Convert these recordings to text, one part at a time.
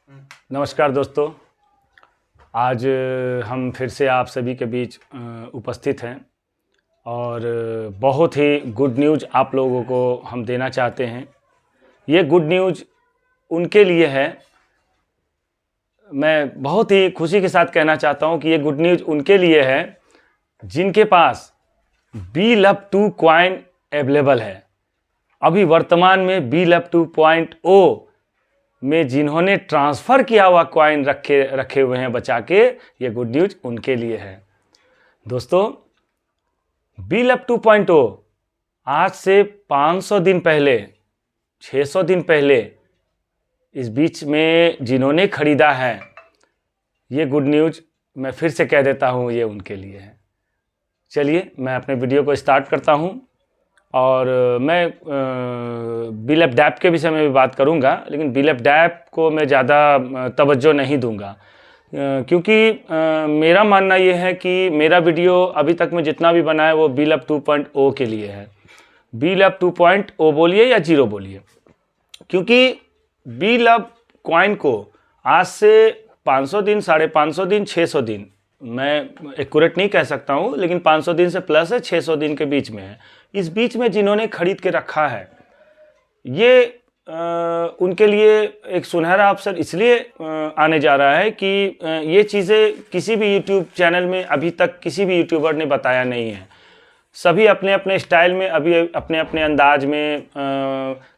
नमस्कार दोस्तों। आज हम फिर से आप सभी के बीच उपस्थित हैं और बहुत ही गुड न्यूज़ आप लोगों को हम देना चाहते हैं। ये गुड न्यूज़ उनके लिए है, मैं बहुत ही खुशी के साथ कहना चाहता हूँ कि ये गुड न्यूज़ उनके लिए है जिनके पास BLUP 2 कॉइन अवेलेबल है। अभी वर्तमान में BLUP 2.0 में जिन्होंने ट्रांसफ़र किया हुआ कॉइन रखे हुए हैं बचा के, ये गुड न्यूज़ उनके लिए है। दोस्तों, BLUP 2.0 आज से 500 दिन पहले, 600 दिन पहले इस बीच में जिन्होंने ख़रीदा है, ये गुड न्यूज़ मैं फिर से कह देता हूँ, ये उनके लिए है। चलिए मैं अपने वीडियो को स्टार्ट करता हूँ और मैं BLUP DAP के विषय में भी बात करूंगा, लेकिन BLUP DAP को मैं ज़्यादा तवज्जो नहीं दूंगा क्योंकि मेरा मानना ये है कि मेरा वीडियो अभी तक में जितना भी बना है वो BLUP 2.0 के लिए है। BLUP 2.0 बोलिए या 0 बोलिए, क्योंकि BLUP कॉइन को आज से 500 दिन, 550 दिन, 600 दिन, मैं एक्यूरेट नहीं कह सकता हूँ, लेकिन 500 दिन से प्लस है, 600 दिन के बीच में है। इस बीच में जिन्होंने खरीद के रखा है, ये उनके लिए एक सुनहरा अवसर इसलिए आने जा रहा है कि ये चीज़ें किसी भी यूट्यूब चैनल में अभी तक किसी भी यूट्यूबर ने बताया नहीं है। सभी अपने अपने स्टाइल में, अभी अपने अपने अंदाज में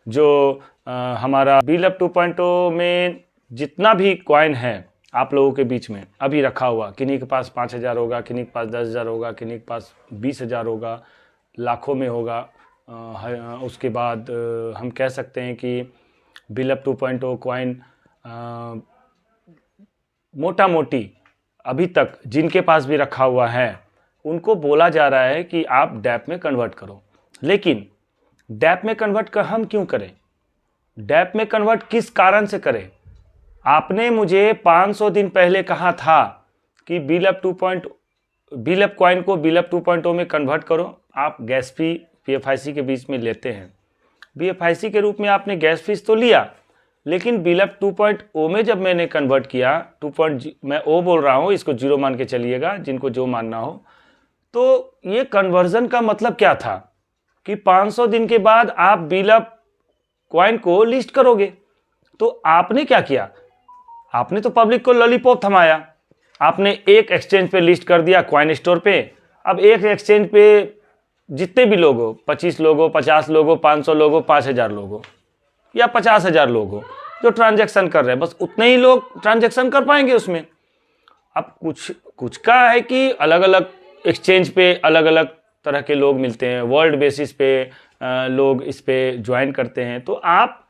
जो हमारा BLUP 2.0 में जितना भी कॉइन है आप लोगों के बीच में अभी रखा हुआ, किन्हीं के पास 5000 होगा, किन्हीं के पास 10,000 होगा, किन्हीं के पास 20,000 होगा, लाखों में होगा। उसके बाद हम कह सकते हैं कि BLUP 2.0 कॉइन मोटा मोटी अभी तक जिनके पास भी रखा हुआ है उनको बोला जा रहा है कि आप DAP में कन्वर्ट करो। लेकिन DAP में कन्वर्ट हम क्यों करें? DAP में कन्वर्ट किस कारण से करें? आपने मुझे 500 दिन पहले कहा था कि BLUP कॉइन को BLUP 2.0 में कन्वर्ट करो। आप गैस फी PFIC के बीच में लेते हैं, BFIC के रूप में आपने गैस फीस तो लिया, लेकिन BLUP 2.0 में जब मैंने कन्वर्ट किया, मैं O बोल रहा हूँ, इसको 0 मान के चलिएगा, जिनको जो मानना हो। तो ये कन्वर्जन का मतलब क्या था कि 500 दिन के बाद आप BLUP कॉइन को लिस्ट करोगे। तो आपने क्या किया? आपने तो पब्लिक को लॉलीपॉप थमाया। आपने एक एक्सचेंज पे लिस्ट कर दिया, कॉइन स्टोर पे। अब एक एक्सचेंज पे जितने भी लोग हो, 25 लोग हो, 50 लोग हो, 500 लोग हो, 5000 लोग हो या 50,000 लोग हो जो ट्रांजैक्शन कर रहे हैं, बस उतने ही लोग ट्रांजैक्शन कर पाएंगे उसमें। अब कुछ का है कि अलग अलग एक्सचेंज पे अलग अलग तरह के लोग मिलते हैं, वर्ल्ड बेसिस पे लोग इस पे ज्वाइन करते हैं। तो आप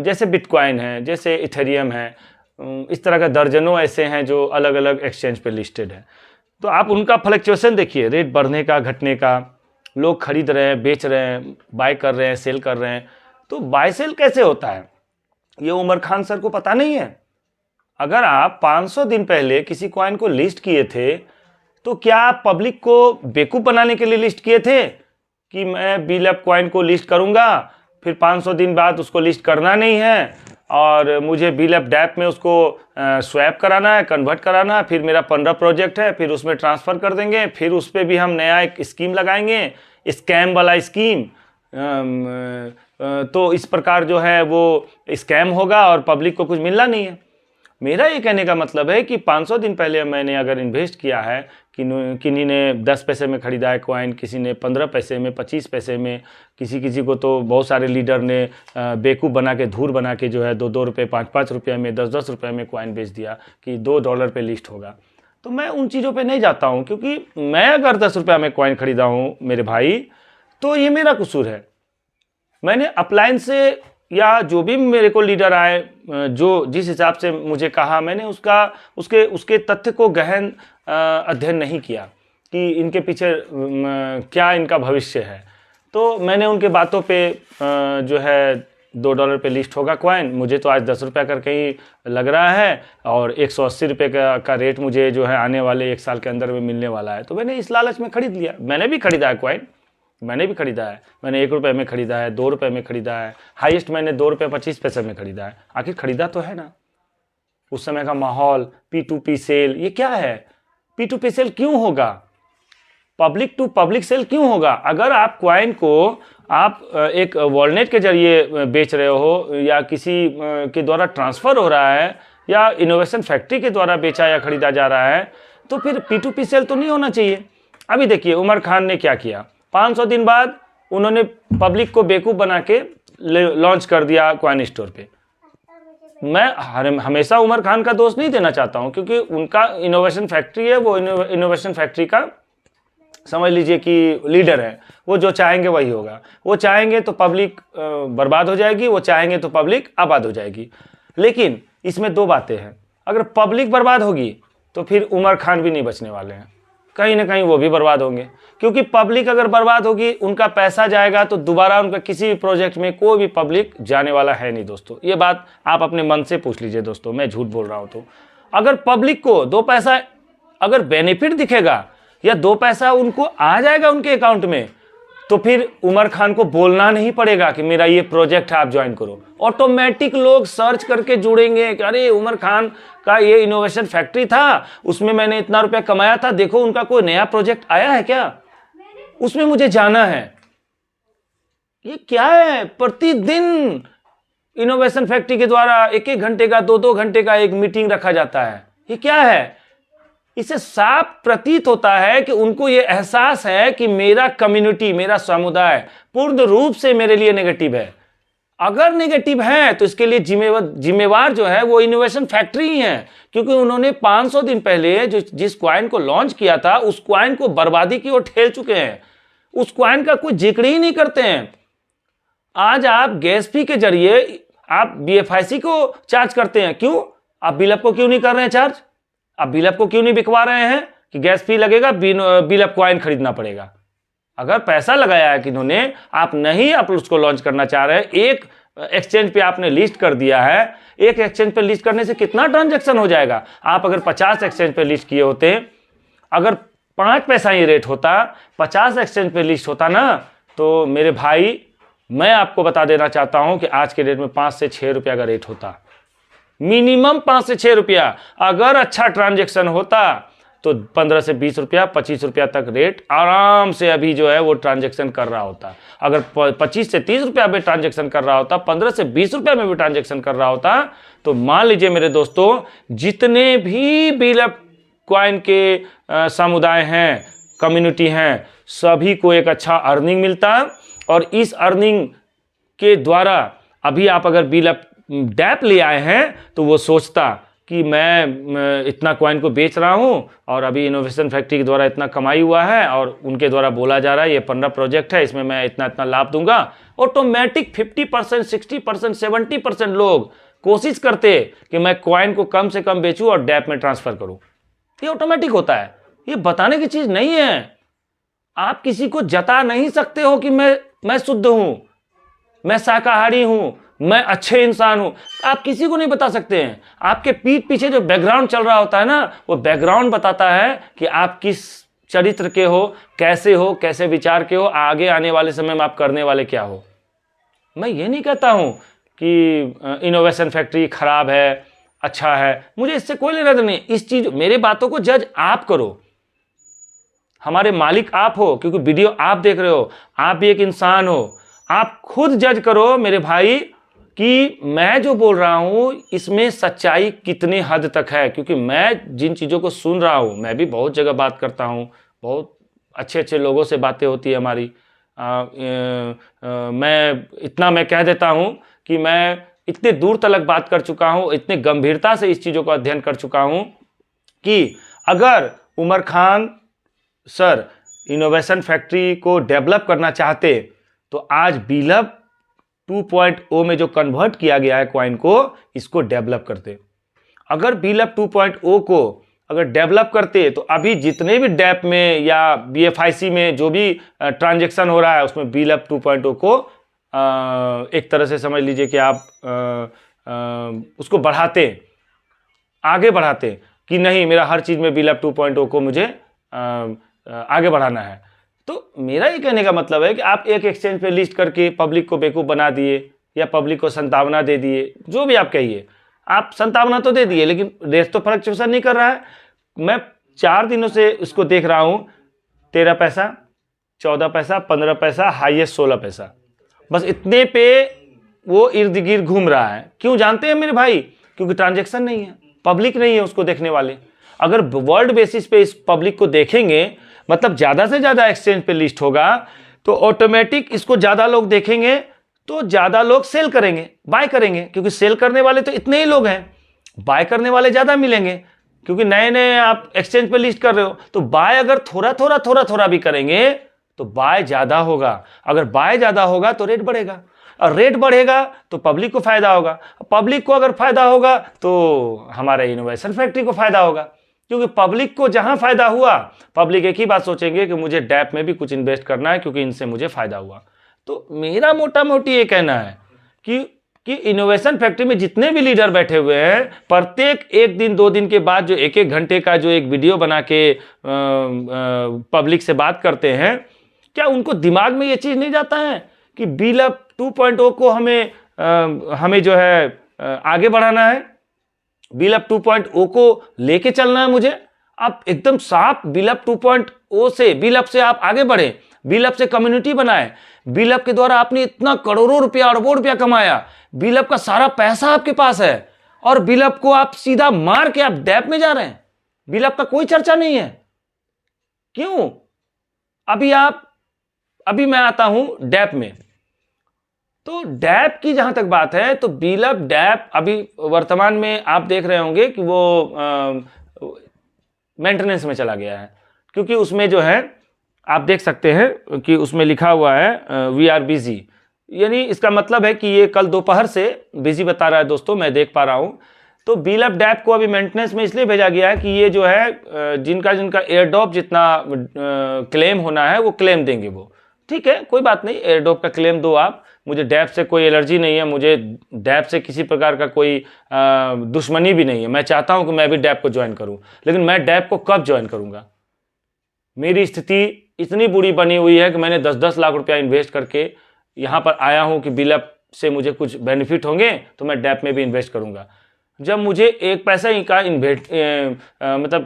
जैसे बिटकॉइन है, जैसे इथेरियम है, इस तरह का दर्जनों ऐसे हैं जो अलग अलग एक्सचेंज पे लिस्टेड है। तो आप उनका फ्लक्चुएशन देखिए, रेट बढ़ने का, घटने का, लोग खरीद रहे हैं, बेच रहे हैं, बाय कर रहे हैं, सेल कर रहे हैं। तो बाय सेल कैसे होता है ये उमर खान सर को पता नहीं है। अगर आप 500 दिन पहले किसी कॉइन को लिस्ट किए थे तो क्या आप पब्लिक को बेवकूफ़ बनाने के लिए लिस्ट किए थे कि मैं BLUP कॉइन को लिस्ट करूंगा, फिर 500 दिन बाद उसको लिस्ट करना नहीं है और मुझे BLUP DAP में उसको स्वैप कराना है, कन्वर्ट कराना है, फिर मेरा 15 प्रोजेक्ट है, फिर उसमें ट्रांसफ़र कर देंगे, फिर उस पर भी हम नया एक स्कीम लगाएंगे, स्कैम वाला स्कीम। तो इस प्रकार जो है वो स्कैम होगा और पब्लिक को कुछ मिलना नहीं है। मेरा ये कहने का मतलब है कि 500 दिन पहले मैंने अगर इन्वेस्ट किया है, किन्हीं ने 10 पैसे में ख़रीदा है कॉइन, किसी ने 15 पैसे में, 25 पैसे में, किसी को तो बहुत सारे लीडर ने बेवकूफ़ बना के, धूर बना के जो है 2-2 रुपये, 5-5 रुपये में, 10-10 रुपये में कॉइन बेच दिया कि $2 पे लिस्ट होगा। तो मैं उन चीज़ों पे नहीं जाता हूँ, क्योंकि मैं अगर 10 रुपये में कॉइन ख़रीदा हूँ मेरे भाई, तो ये मेरा कसूर है। मैंने अपलाइन से या जो भी मेरे को लीडर आए, जो जिस हिसाब से मुझे कहा, मैंने उसके तथ्य को गहन अध्ययन नहीं किया कि इनके पीछे क्या इनका भविष्य है। तो मैंने उनके बातों पे जो है $2 पे लिस्ट होगा कॉइन, मुझे तो आज 10 रुपये करके ही लग रहा है और 180 रुपये का रेट मुझे जो है आने वाले 1 साल के अंदर में मिलने वाला है। तो मैंने इस लालच में ख़रीद लिया। मैंने भी ख़रीदा है कॉइन, मैंने भी ख़रीदा है, मैंने 1 रुपये में ख़रीदा है, 2 रुपये में ख़रीदा है, हाईएस्ट मैंने $2.25 में ख़रीदा है। आखिर ख़रीदा तो है ना। उस समय का माहौल, P2P सेल, ये क्या है? P2P सेल क्यों होगा? पब्लिक टू पब्लिक सेल क्यों होगा? अगर आप क्वाइन को आप एक वॉलनेट के जरिए बेच रहे हो या किसी के द्वारा ट्रांसफ़र हो रहा है या इनोवेशन फैक्ट्री के द्वारा बेचा या खरीदा जा रहा है, तो फिर P2P सेल तो नहीं होना चाहिए। अभी देखिए उमर खान ने क्या किया, 500 दिन बाद उन्होंने पब्लिक को बेवकूफ़ बना के लॉन्च कर दिया क्वाइन स्टोर पे। मैं हमेशा उमर खान का दोष नहीं देना चाहता हूँ, क्योंकि उनका इनोवेशन फैक्ट्री है, वो इनोवेशन फैक्ट्री का समझ लीजिए कि लीडर है। वो जो चाहेंगे वही होगा। वो चाहेंगे तो पब्लिक बर्बाद हो जाएगी, वो चाहेंगे तो पब्लिक आबाद हो जाएगी। लेकिन इसमें दो बातें हैं, अगर पब्लिक बर्बाद होगी तो फिर उमर खान भी नहीं बचने वाले हैं, कहीं ना कहीं वो भी बर्बाद होंगे। क्योंकि पब्लिक अगर बर्बाद होगी, उनका पैसा जाएगा, तो दोबारा उनका किसी भी प्रोजेक्ट में कोई भी पब्लिक जाने वाला है नहीं दोस्तों। ये बात आप अपने मन से पूछ लीजिए दोस्तों, मैं झूठ बोल रहा हूँ तो। अगर पब्लिक को दो पैसा अगर बेनिफिट दिखेगा या दो पैसा उनको आ जाएगा उनके अकाउंट में, तो फिर उमर खान को बोलना नहीं पड़ेगा कि मेरा ये प्रोजेक्ट है, आप ज्वाइन करो। ऑटोमेटिक लोग सर्च करके जुड़ेंगे कि अरे उमर खान का ये इनोवेशन फैक्ट्री था, उसमें मैंने इतना रुपया कमाया था, देखो उनका कोई नया प्रोजेक्ट आया है क्या, उसमें मुझे जाना है। ये क्या है? प्रतिदिन इनोवेशन फैक्ट्री के द्वारा 1-1 घंटे का 2-2 घंटे का एक मीटिंग रखा जाता है। ये क्या है? इससे साफ प्रतीत होता है कि उनको ये एहसास है कि मेरा कम्युनिटी, मेरा समुदाय पूर्ण रूप से मेरे लिए नेगेटिव है। अगर नेगेटिव है तो इसके लिए जिम्मेवार जो है वो इनोवेशन फैक्ट्री ही है, क्योंकि उन्होंने 500 दिन पहले जिस क्वाइन को लॉन्च किया था, उस क्वाइन को बर्बादी की ओर ठेल चुके हैं। उस क्वाइन का कोई जिक्र ही नहीं करते हैं। आज आप गैस फी के जरिए आप BFIC को चार्ज करते हैं, क्यों? आप बिलअप को क्यों नहीं कर रहे हैं चार्ज? आप बिलअप को क्यों नहीं बिकवा रहे हैं कि गैस फी लगेगा, बिलअप क्वाइन खरीदना पड़ेगा? अगर पैसा लगाया है कि इन्होंने, आप नहीं, आप उसको लॉन्च करना चाह रहे हैं, एक एक्सचेंज पे आपने लिस्ट कर दिया है। एक एक्सचेंज पे लिस्ट करने से कितना ट्रांजैक्शन हो जाएगा? आप अगर 50 एक्सचेंज पे लिस्ट किए होते, अगर 5 पैसा ही रेट होता, 50 एक्सचेंज पे लिस्ट होता ना, तो मेरे भाई मैं आपको बता देना चाहता हूं कि आज के डेट में 5 से 6 रुपया का रेट होता, मिनिमम 5 से 6 रुपया। अगर अच्छा ट्रांजैक्शन होता तो 15 से 20 रुपया, 25 रुपया तक रेट आराम से अभी जो है वो ट्रांजैक्शन कर रहा होता। अगर 25 से 30 रुपया में ट्रांजैक्शन कर रहा होता, 15 से 20 रुपया में भी ट्रांजैक्शन कर रहा होता, तो मान लीजिए मेरे दोस्तों, जितने भी बिलअप क्वाइन के समुदाय हैं, कम्युनिटी हैं, सभी को एक अच्छा अर्निंग मिलता। और इस अर्निंग के द्वारा अभी आप अगर बिलअप डैप ले आए हैं तो वो सोचता कि मैं इतना क्वाइन को बेच रहा हूँ और अभी इनोवेशन फैक्ट्री के द्वारा इतना कमाई हुआ है और उनके द्वारा बोला जा रहा है ये 15 प्रोजेक्ट है, इसमें मैं इतना इतना लाभ दूंगा। ऑटोमेटिक 50%, 60%, 70% लोग कोशिश करते कि मैं क्वाइन को कम से कम बेचूं और डैप में ट्रांसफर करूं। ये ऑटोमेटिक होता है, ये बताने की चीज नहीं है। आप किसी को जता नहीं सकते हो कि मैं शुद्ध हूं, मैं शाकाहारी हूं, मैं अच्छे इंसान हूं। आप किसी को नहीं बता सकते हैं। आपके पीठ पीछे जो बैकग्राउंड चल रहा होता है ना, वो बैकग्राउंड बताता है कि आप किस चरित्र के हो, कैसे विचार के हो, आगे आने वाले समय में आप करने वाले क्या हो। मैं ये नहीं कहता हूं कि इनोवेशन फैक्ट्री खराब है, अच्छा है, मुझे इससे कोई लेना देना नहीं। इस चीज, मेरे बातों को जज आप करो, हमारे मालिक आप हो, क्योंकि वीडियो आप देख रहे हो, आप भी एक इंसान हो। आप खुद जज करो मेरे भाई कि मैं जो बोल रहा हूं इसमें सच्चाई कितनी हद तक है। क्योंकि मैं जिन चीज़ों को सुन रहा हूं, मैं भी बहुत जगह बात करता हूं, बहुत अच्छे अच्छे लोगों से बातें होती है हमारी। मैं कह देता हूं कि मैं इतने दूर तक बात कर चुका हूं, इतने गंभीरता से इस चीज़ों का अध्ययन कर चुका हूं कि अगर Umar Khan sir innovation factory को डेवलप करना चाहते तो आज बिलअप 2.0 में जो कन्वर्ट किया गया है क्वाइन को, इसको डेवलप करते। अगर बिलअप 2.0 को अगर डेवलप करते तो अभी जितने भी डैप में या BFIC में जो भी ट्रांजैक्शन हो रहा है उसमें बिलअप 2.0 को एक तरह से समझ लीजिए कि आप उसको बढ़ाते, आगे बढ़ाते कि नहीं मेरा हर चीज़ में बिलअप 2.0 को मुझे आगे बढ़ाना है। तो मेरा ये कहने का मतलब है कि आप एक एक्सचेंज पे लिस्ट करके पब्लिक को बेवकूफ़ बना दिए या पब्लिक को संतावना दे दिए, जो भी आप कहिए, आप 57 तो दे दिए, लेकिन रेट तो फ्लक्चुएशन नहीं कर रहा है। मैं 4 दिनों से इसको देख रहा हूं, 13 पैसा, 14 पैसा, 15 पैसा, हाईएस्ट 16 पैसा, बस इतने पे वो इर्द गिर्द घूम रहा है। क्यों जानते हैं मेरे भाई? क्योंकि ट्रांजैक्शन नहीं है, पब्लिक नहीं है उसको देखने वाले। अगर वर्ल्ड बेसिस पे इस पब्लिक को देखेंगे, मतलब ज्यादा से ज्यादा एक्सचेंज पे लिस्ट होगा, तो ऑटोमेटिक इसको ज्यादा लोग देखेंगे, तो ज्यादा लोग सेल करेंगे, बाय करेंगे, क्योंकि सेल करने वाले तो इतने ही लोग हैं, बाय करने वाले ज्यादा मिलेंगे, क्योंकि नए नए आप एक्सचेंज पे लिस्ट कर रहे हो। तो बाय अगर थोड़ा थोड़ा थोड़ा थोड़ा भी करेंगे तो बाय ज्यादा होगा, अगर बाय ज्यादा होगा तो रेट बढ़ेगा, और रेट बढ़ेगा तो पब्लिक को फायदा होगा, पब्लिक को अगर फायदा होगा तो हमारे इनोवेशन फैक्ट्री को फायदा होगा। क्योंकि पब्लिक को जहां फायदा हुआ, पब्लिक एक ही बात सोचेंगे कि मुझे डैप में भी कुछ इन्वेस्ट करना है, क्योंकि इनसे मुझे फायदा हुआ। तो मेरा मोटा मोटी ये कहना है कि इनोवेशन फैक्ट्री में जितने भी लीडर बैठे हुए हैं, प्रत्येक 1 दिन 2 दिन के बाद जो 1-1 घंटे का जो एक वीडियो बना के पब्लिक से बात करते हैं, क्या उनको दिमाग में ये चीज नहीं जाता है कि बीलअप 2.0 को हमें जो है आगे बढ़ाना है, बीलअप 2.0 को लेके चलना है मुझे। आप एकदम साफ बीलअप 2.0 से, बीलअप से आप आगे बढ़े, बीलअप से कम्युनिटी बनाए, बीलअप के द्वारा आपने इतना करोड़ों रुपया, अरबों रुपया कमाया, बीलअप का सारा पैसा आपके पास है, और बीलअप को आप सीधा मार के आप डैप में जा रहे हैं, बीलअप का कोई चर्चा नहीं है। क्यों? अभी मैं आता हूं डैप में। तो डैप की जहां तक बात है, तो बीलअप डैप अभी वर्तमान में आप देख रहे होंगे कि वो मेंटेनेंस में चला गया है, क्योंकि उसमें जो है आप देख सकते हैं कि उसमें लिखा हुआ है वी आर बिजी, यानी इसका मतलब है कि ये कल दोपहर से बिजी बता रहा है दोस्तों, मैं देख पा रहा हूं। तो बीलअप डैप को अभी मेंटेनेंस में इसलिए भेजा गया है कि ये जो है जिनका एयरड्रॉप जितना क्लेम होना है वो क्लेम देंगे वो, ठीक है, कोई बात नहीं, एयरड्रॉप का क्लेम दो आप, मुझे डैप से कोई एलर्जी नहीं है, मुझे डैप से किसी प्रकार का कोई दुश्मनी भी नहीं है। मैं चाहता हूं कि मैं भी डैप को ज्वाइन करूं, लेकिन मैं डैप को कब ज्वाइन करूंगा? मेरी स्थिति इतनी बुरी बनी हुई है कि मैंने 10-10 लाख रुपया इन्वेस्ट करके यहां पर आया हूं कि बीलअप से मुझे कुछ बेनिफिट होंगे तो मैं डैप में भी इन्वेस्ट करूंगा। जब मुझे 1 पैसा का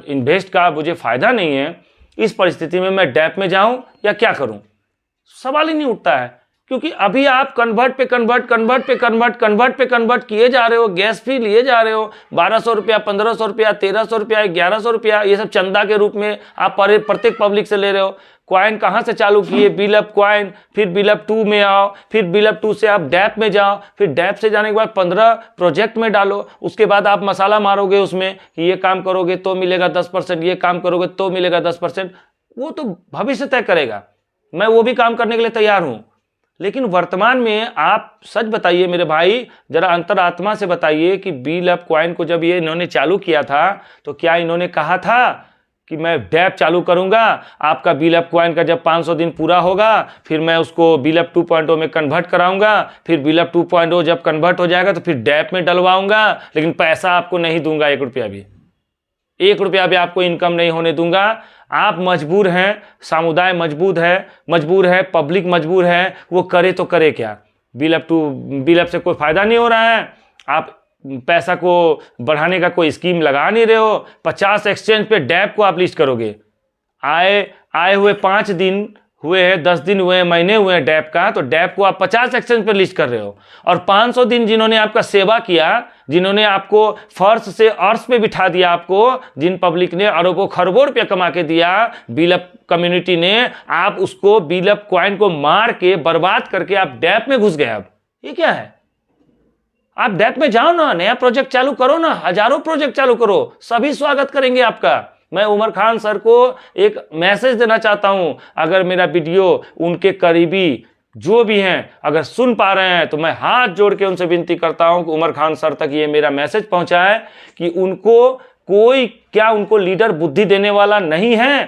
इन्वेस्ट का मुझे फायदा नहीं है, इस परिस्थिति में मैं डैप में जाऊं या क्या करूं? सवाल ही नहीं उठता है, क्योंकि अभी आप कन्वर्ट पे कन्वर्ट किए जा रहे हो, गैस फी लिए जा रहे हो, 1200 रुपया, 1500 रुपया, 1300 रुपया, 1100 रुपया, ये सब चंदा के रूप में आप प्रत्येक पब्लिक से ले रहे हो। क्वाइन कहाँ से चालू किए? बीलअप क्वाइन, फिर बीलअप 2 में आओ, फिर बीलअप 2 से आप डैप में जाओ, फिर डैप से जाने के बाद 15 प्रोजेक्ट में डालो, उसके बाद आप मसाला मारोगे उसमें कि ये काम करोगे तो मिलेगा 10%, ये काम करोगे तो मिलेगा 10%, वो तो भविष्य तय करेगा, मैं वो भी काम करने के लिए तैयार हूं। लेकिन वर्तमान में आप सच बताइए मेरे भाई, जरा अंतरात्मा से बताइए कि बीलअप क्वाइन को जब ये इन्होंने चालू किया था तो क्या इन्होंने कहा था कि मैं डैप चालू करूंगा, आपका बीलअप क्वाइन का जब 500 दिन पूरा होगा फिर मैं उसको बीलअप 2.0 में कन्वर्ट कराऊंगा, फिर बीलअप 2.0 जब कन्वर्ट हो जाएगा तो फिर डैप में डलवाऊंगा, लेकिन पैसा आपको नहीं दूंगा, 1 रुपया भी आपको इनकम नहीं होने दूंगा। आप मजबूर हैं, समुदाय मजबूर है, पब्लिक मजबूर है, वो करे तो करे क्या? बीलअप से कोई फायदा नहीं हो रहा है, आप पैसा को बढ़ाने का कोई स्कीम लगा नहीं रहे हो, 50 एक्सचेंज पे डैप को आप लिस्ट करोगे, आए हुए 5 दिन हुए हैं, 10 दिन हुए हैं, महीने हुए हैं डैप का, तो डैप को आप 50 एक्सचेंज पे लिस्ट कर रहे हो, और 500 दिन जिन्होंने आपका सेवा किया, जिन्होंने आपको फर्श से अर्श पे बिठा दिया, आपको जिन पब्लिक ने अरबों खरबों रुपया कमा के दिया, बीलअप कम्युनिटी ने, आप उसको बीलअप क्वाइन को मार के बर्बाद करके आप डैप में घुस गए। अब ये क्या है? आप डैप में जाओ ना, नया प्रोजेक्ट चालू करो ना, हजारों प्रोजेक्ट चालू करो, सभी स्वागत करेंगे आपका। मैं उमर खान सर को एक मैसेज देना चाहता हूं, अगर मेरा वीडियो उनके करीबी जो भी हैं अगर सुन पा रहे हैं तो मैं हाथ जोड़ के उनसे विनती करता हूं कि उमर खान सर तक ये मेरा मैसेज पहुंचाए कि उनको लीडर बुद्धि देने वाला नहीं है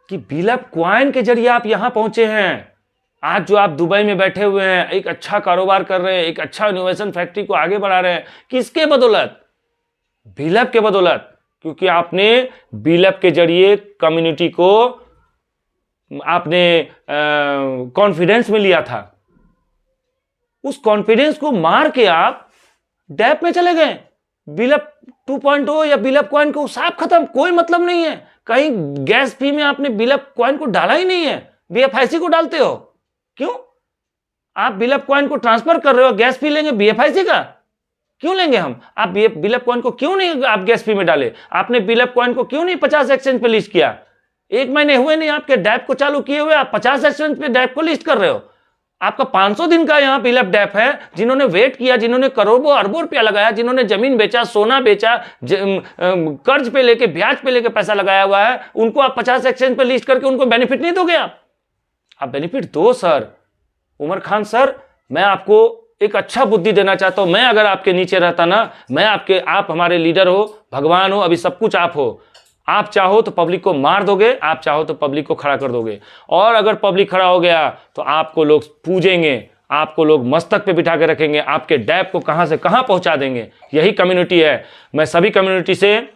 कि बीलअप क्वाइन के जरिए आप यहां पहुंचे हैं। आज जो आप दुबई में बैठे हुए हैं, एक अच्छा कारोबार कर रहे हैं, एक अच्छा इनोवेशन फैक्ट्री को आगे बढ़ा रहे हैं, किसके बदौलत? बीलअप के बदौलत, क्योंकि आपने बीलअप के जरिए कम्युनिटी को आपने कॉन्फिडेंस में लिया था, उस कॉन्फिडेंस को मार के आप डैप में चले गए, बिलअप 2.0 या बिलअप कॉइन को साफ खत्म, कोई मतलब नहीं है। कहीं गैस फी में आपने बिलअप कॉइन को डाला ही नहीं है, BFIC को डालते हो। क्यों? आप बिलअप कॉइन को ट्रांसफर कर रहे हो, गैस फी लेंगे BFIC का? क्यों लेंगे हम? आप बिलअप कॉइन को क्यों नहीं आप गैस फी में डाले? आपने बिलअप कॉइन को क्यों नहीं 50 एक्सचेंज पे लिस्ट किया? 1 महीने हुए नहीं आपके डैप को चालू किए हुए, आप 50 एक्सचेंज पे डैप को लिस्ट कर रहे हो। आपका 500 दिन का यहाँ बिलअप डैप है। जिन्होंने वेट किया, जिन्होंने करोड़ों अरबों रुपया लगाया, जिन्होंने जमीन बेचा, सोना बेचा, कर्ज पे लेके, ब्याज पे लेके पैसा लगाया हुआ है, उनको आप 50 एक्सचेंज पे लिस्ट करके उनको बेनिफिट नहीं दोगे? आप बेनिफिट दो सर। उमर खान सर, मैं आपको एक अच्छा बुद्धि देना चाहता हूं। मैं अगर आपके नीचे रहता ना, आप हमारे लीडर हो, भगवान हो, अभी सब कुछ आप हो। आप चाहो तो पब्लिक को मार दोगे, आप चाहो तो पब्लिक को खड़ा कर दोगे। और अगर पब्लिक खड़ा हो गया तो आपको लोग पूजेंगे, आपको लोग मस्तक पे बिठा के रखेंगे, आपके डैप को कहां से कहां पहुंचा देंगे। यही कम्युनिटी है। मैं सभी कम्युनिटी से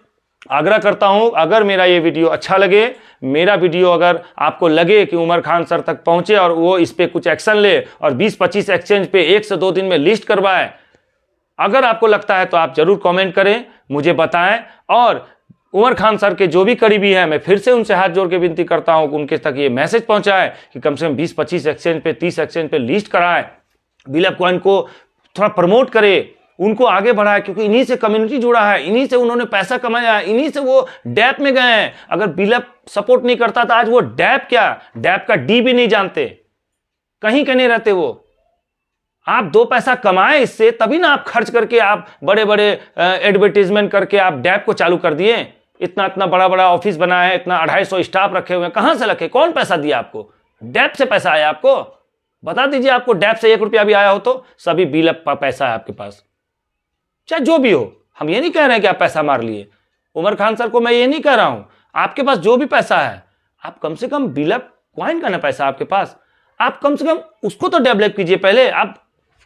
आग्रह करता हूं, अगर मेरा ये वीडियो अच्छा लगे, मेरा वीडियो अगर आपको लगे कि उमर खान सर तक पहुंचे और वो इस पे कुछ एक्शन ले और 20-25 एक्सचेंज पे 1 से 2 दिन में लिस्ट करवाए, अगर आपको लगता है तो आप जरूर कमेंट करें, मुझे बताएं। और उमर खान सर के जो भी करीबी हैं, मैं फिर से उनसे हाथ जोड़ के विनती करता हूं कि उनके तक ये मैसेज पहुंचाए कि कम से कम 20-25 एक्सचेंज पे, 30 एक्सचेंज पे लिस्ट कराए, बिलअप कॉइन को थोड़ा प्रमोट करे, उनको आगे बढ़ाए, क्योंकि इन्हीं से कम्युनिटी जुड़ा है, इन्हीं से उन्होंने पैसा कमाया है, इन्हीं से वो डैप में गए हैं। अगर बिलअप सपोर्ट नहीं करता था, आज वो डैप क्या, डैप का डी भी नहीं जानते, कहीं के नहीं रहते वो। आप 2 पैसा कमाए इससे, तभी ना आप खर्च करके आप बड़े बड़े एडवर्टीजमेंट करके आप डैप को चालू कर दिए। इतना इतना बड़ा बड़ा ऑफिस बनाया है, इतना 250 स्टाफ रखे हुए हैं, कहां से रखे? कौन पैसा दिया आपको? डैप से पैसा आया आपको? बता दीजिए, आपको डैप से 1 रुपया भी आया हो तो? सभी बिलअप का पैसा है आपके पास, चाहे जो भी हो। हम ये नहीं कह रहे हैं कि आप पैसा मार लिए। उमर खान सर को मैं ये नहीं कह रहा हूं, आपके पास जो भी पैसा है, आप कम से कम बिलअप कॉइन का ना पैसा आपके पास, आप कम से कम उसको तो डेवलप कीजिए पहले। आप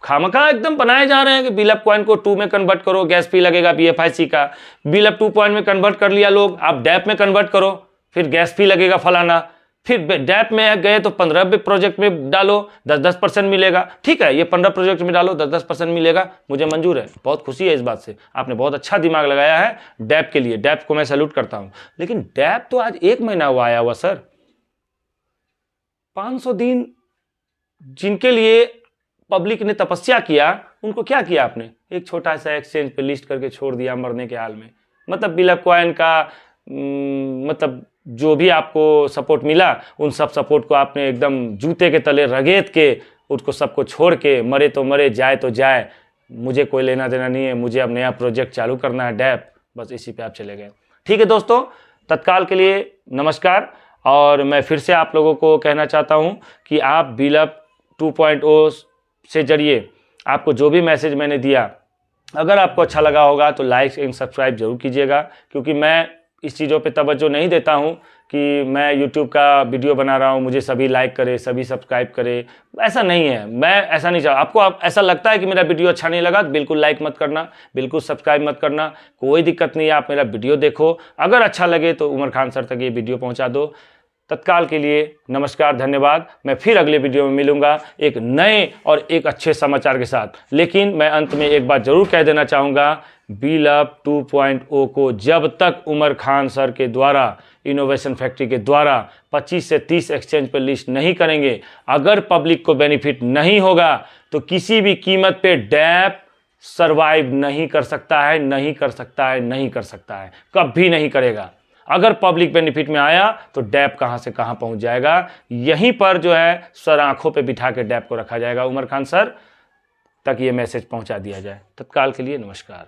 खामखा एकदम बनाए जा रहे हैं कि बिलअप कॉइन को 2 में कन्वर्ट करो, गैस फी लगेगा BFIC का। बिलअप 2 में कन्वर्ट कर लिया लोग, आप डैप में कन्वर्ट करो, फिर गैस फी लगेगा फलाना। फिर डैप में गए तो 15 प्रोजेक्ट में डालो, 10% मिलेगा। ठीक है, ये 15 प्रोजेक्ट में डालो, 10% मिलेगा, मुझे मंजूर है, बहुत खुशी है इस बात से। आपने बहुत अच्छा दिमाग लगाया है डैप के लिए, डैप को मैं सैल्यूट करता हूं। लेकिन डैप तो आज 1 महीना हुआ आया हुआ सर। 500 दिन जिनके लिए पब्लिक ने तपस्या किया, उनको क्या किया आपने? एक छोटा सा एक्सचेंज पे लिस्ट करके छोड़ दिया मरने के हाल में। मतलब बिलअप कॉइन का मतलब जो भी आपको सपोर्ट मिला, उन सब सपोर्ट को आपने एकदम जूते के तले रगेद के उसको सबको छोड़ के, मरे तो मरे, जाए तो जाए, मुझे कोई लेना देना नहीं है, मुझे अब नया प्रोजेक्ट चालू करना है डैप, बस इसी पे आप चले गए। ठीक है दोस्तों, तत्काल के लिए नमस्कार। और मैं फिर से आप लोगों को कहना चाहता हूँ कि आप बिलअप 2.0 से जरिए आपको जो भी मैसेज मैंने दिया, अगर आपको अच्छा लगा होगा तो लाइक एंड सब्सक्राइब जरूर कीजिएगा। क्योंकि मैं इस चीज़ों पे तवज्जो नहीं देता हूँ कि मैं YouTube का वीडियो बना रहा हूँ, मुझे सभी लाइक करे, सभी सब्सक्राइब करे, ऐसा नहीं है। मैं ऐसा नहीं चाहता। आपको ऐसा लगता है कि मेरा वीडियो अच्छा नहीं लगा, बिल्कुल लाइक मत करना, बिल्कुल सब्सक्राइब मत करना, कोई दिक्कत नहीं है। आप मेरा वीडियो देखो, अगर अच्छा लगे तो उमर खान सर तक ये वीडियो पहुँचा दो। तत्काल के लिए नमस्कार, धन्यवाद। मैं फिर अगले वीडियो में मिलूंगा एक नए और एक अच्छे समाचार के साथ। लेकिन मैं अंत में एक बात जरूर कह देना चाहूँगा, बिलअप 2.0 को जब तक उमर खान सर के द्वारा, इनोवेशन फैक्ट्री के द्वारा 25 से 30 एक्सचेंज पर लिस्ट नहीं करेंगे, अगर पब्लिक को बेनिफिट नहीं होगा, तो किसी भी कीमत पे डैप सर्वाइव नहीं कर सकता है, नहीं कर सकता है, नहीं कर सकता है, कभी नहीं करेगा। अगर पब्लिक बेनिफिट में आया तो डैप कहां से कहां पहुंच जाएगा। यहीं पर जो है सर आंखों पे बिठा के डैप को रखा जाएगा, उमर खान सर तक ये मैसेज पहुंचा दिया जाए। तत्काल के लिए नमस्कार।